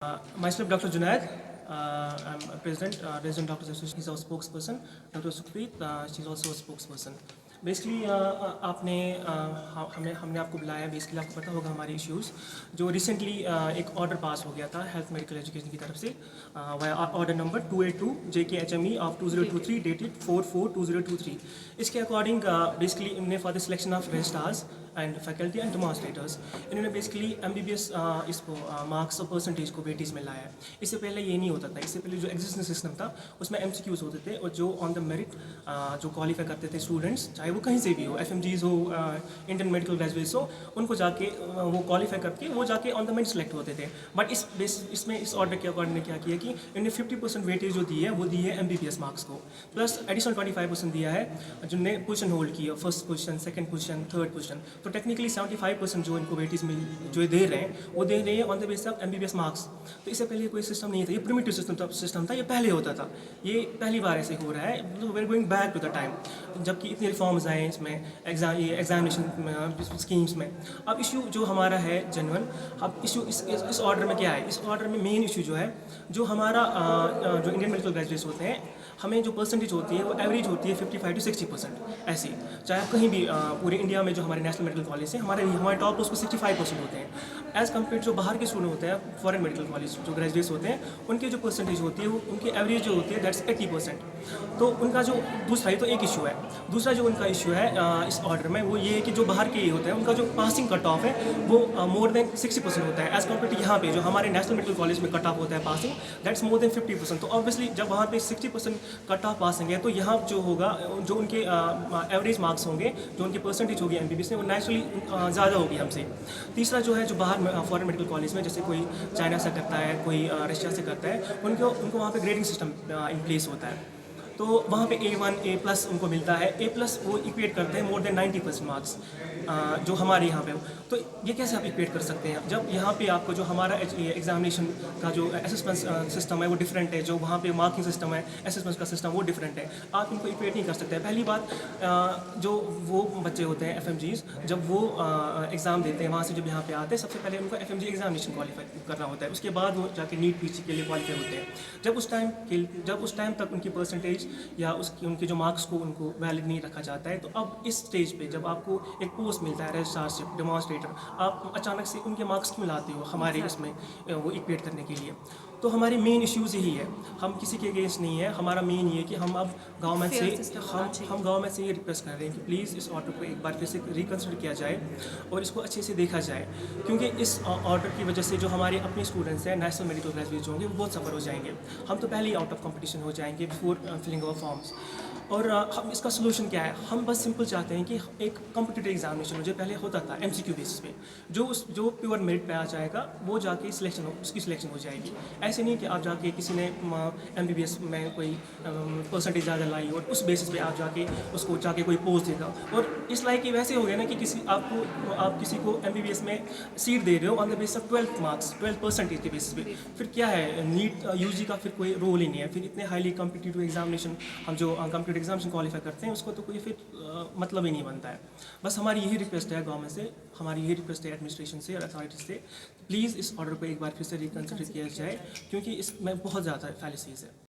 Myself, Dr. Junaid. I'm a president, Resident Doctors Association. He's our spokesperson. Dr. Sukhpreet, she's also a spokesperson. Basically आपने हमने हमने आपको बुलाया basically आपको पता होगा हमारे इश्यूज़ जो रिसेंटली एक ऑर्डर पास हो गया था हेल्थ मेडिकल एजुकेशन की तरफ से via order number 282 JKHME of 2023 dated 4/4/2023। इसके अकॉर्डिंग बेसिकली इन्होंने for the selection of registrars and faculty and demonstrators इन्होंने बेसिकली MBBS इसको मार्क्स और परसेंटेज को वेटेज में लाया है। इससे पहले ये नहीं होता था। इससे पहले जो एग्जिस्टिंग सिस्टम था उसमें MCQs होते थे और जो ऑन द मेरिट जो क्वालिफाई करते थे स्टूडेंट्स, चाहे वो कहीं से भी हो, FMGs हो, इंडियन मेडिकल ग्रेजुएट्स हो, उनको जाके वो क्वालिफाई करके वो जाके ऑन द मेरिट सेलेक्ट होते थे। बट इसमें इस ऑर्डर के अकॉर्डिंग ने क्या किया कि इन्होंने 50% वेटेज जो दी है वो दी है MBBS मार्क्स को, प्लस एडिशनल 25% दिया है जिनने पोजीशन होल्ड की है, first position, second position, third position. तो टेक्निकली 75% जो इनको वेटेज में जो दे रहे हैं वो दे रहे हैं on the basis of MBBS marks. तो इससे पहले कोई सिस्टम नहीं था, ये प्रिमिटिव सिस्टम था, ये पहले होता था, ये पहली बार ऐसे हो रहा है। मतलब we are going back to the time जबकि इतने रिफॉर्म्स आए इसमें एग्जामिनेशन स्कीम्स में। अब इशू जो हमारा है जेन्युइन, अब इशू इस ऑर्डर में क्या है, इस ऑर्डर में मेन इशू जो है जो हमारा जो इंडियन मेडिकल ग्रेजुएट्स होते हैं, हमें जो परसेंटेज होती है वो एवरेज होती है 55 to 60% ऐसी। चाहे आप कहीं भी पूरे इंडिया में जो हमारे नेशनल मेडिकल कॉलेज हैं, हमारे टॉप पोस्ट पर 65% होते हैं। एज़ कम्पेयर जो बाहर के स्टूडेंट होते हैं, फॉरेन मेडिकल कॉलेज जो ग्रेजुएट्स होते हैं, उनकी जो परसेंटेज होती है वो उनकी एवरेज जो होती है दैट्स 80%। तो उनका जो दूसरा, तो एक इशू है। दूसरा जो उनका इशू है इस ऑर्डर में वो ये है कि जो बाहर के ये होते हैं उनका जो पासिंग कट ऑफ है वो मोर देन 60% होता है। एज़ कम्पेयर टू यहाँ पे जो हमारे नेशनल मेडिकल कॉलेज में कट ऑफ होता है पासिंग, दैट्स मोर देन 50%। तो ऑब्वियसली जब वहाँ पे 60% कट ऑफ पासिंग है तो यहाँ जो होगा जो उनके एवरेज मार्क्स होंगे, जो उनकी परसेंटेज होगी MBBS में, वो नेचुरली ज़्यादा होगी हमसे। तीसरा जो है जो बाहर फॉरेन मेडिकल कॉलेज में जैसे कोई चाइना से करता है, कोई रशिया से करता है, उनको वहाँ पे ग्रेडिंग सिस्टम इन प्लेस होता है। तो वहाँ पे A1 A+ उनको मिलता है। A+ वो इक्वेट करते हैं मोर देन 90% मार्क्स जो हमारे यहाँ पे हो। तो ये कैसे आप इक्वेट कर सकते हैं जब यहाँ पे आपको जो हमारा एग्जामिनेशन का जो असेसमेंट सिस्टम है वो डिफरेंट है, जो वहाँ पे मार्किंग सिस्टम है, असेसमेंट का सिस्टम वो डिफरेंट है। आप इनको इक्वेट नहीं कर सकते। पहली बात, जो वो बच्चे होते हैं FMGs, जब वो एग्ज़ाम देते हैं वहाँ से जब यहाँ पे आते हैं, सबसे पहले उनको FMG एग्जामिनेशन क्वालिफाई करना होता है। उसके बाद वो जाके नीट PC के लिए क्वालिफाई होते हैं। जब उस टाइम तक उनकी परसेंटेज या उनके जो मार्क्स को उनको वैलिड नहीं रखा जाता है, तो अब इस स्टेज पे जब आपको एक पोस्ट मिलता है रजिस्ट्रारशिप डेमोन्स्ट्रेटर, आप अचानक से उनके मार्क्स क्यों लाते हो हमारे इसमें वो इक्वेट करने के लिए। तो हमारे मेन इश्यूज़ यही है, हम किसी के अगेंस्ट नहीं है। हमारा मेन ये है कि हम अब गवर्नमेंट से ये रिक्वेस्ट कर रहे हैं कि प्लीज़ इस ऑर्डर को एक बार फिर से रिकन्सिडर किया जाए और इसको अच्छे से देखा जाए, क्योंकि इस ऑर्डर की वजह से जो हमारे अपने स्टूडेंट्स हैं, नेशनल मेडिकल ग्रेजुएट्स होंगे, वो बहुत सफ़र हो जाएंगे। हम तो पहले ही आउट ऑफ कंपटीशन हो जाएंगे बिफोर फिलिंग अवर फॉर्म्स। और हम इसका सोल्यूशन क्या है, हम बस सिंपल चाहते हैं कि एक कॉम्पिटिटिव एग्जामिनेशन हो, जो पहले होता था MCQ बेसिस पे, जो प्योर मेरिट पे आ जाएगा वो जाके उसकी सिलेक्शन हो जाएगी। ऐसे नहीं कि आप जाके किसी ने MBBS में कोई परसेंटेज ज़्यादा लाई और उस बेसिस पे आप जाके कोई पोस्ट देगा। और इस लाइक की वैसे हो गया ना कि आप किसी को MBBS में सीट दे रहे हो on the basis of 12 marks, 12% के बेसिस पे। फिर क्या है, नीट UG का फिर कोई रोल ही नहीं है। फिर इतने हाईली कॉम्पिटिटिव एग्जामिनेशन हम जो कॉम्पिटिटिव एग्जामिनेशन क्वालिफाई करते हैं उसको तो कोई फिर मतलब ही नहीं बनता है। बस हमारी यही रिक्वेस्ट है गवर्नमेंट से, हमारी यही रिक्वेस्ट है एडमिनिस्ट्रेशन से और अथॉरिटी से, प्लीज़ इस ऑर्डर को एक बार फिर से रिकन्सिडर किया जाए, क्योंकि इसमें बहुत ज़्यादा फैलिसीज़ है।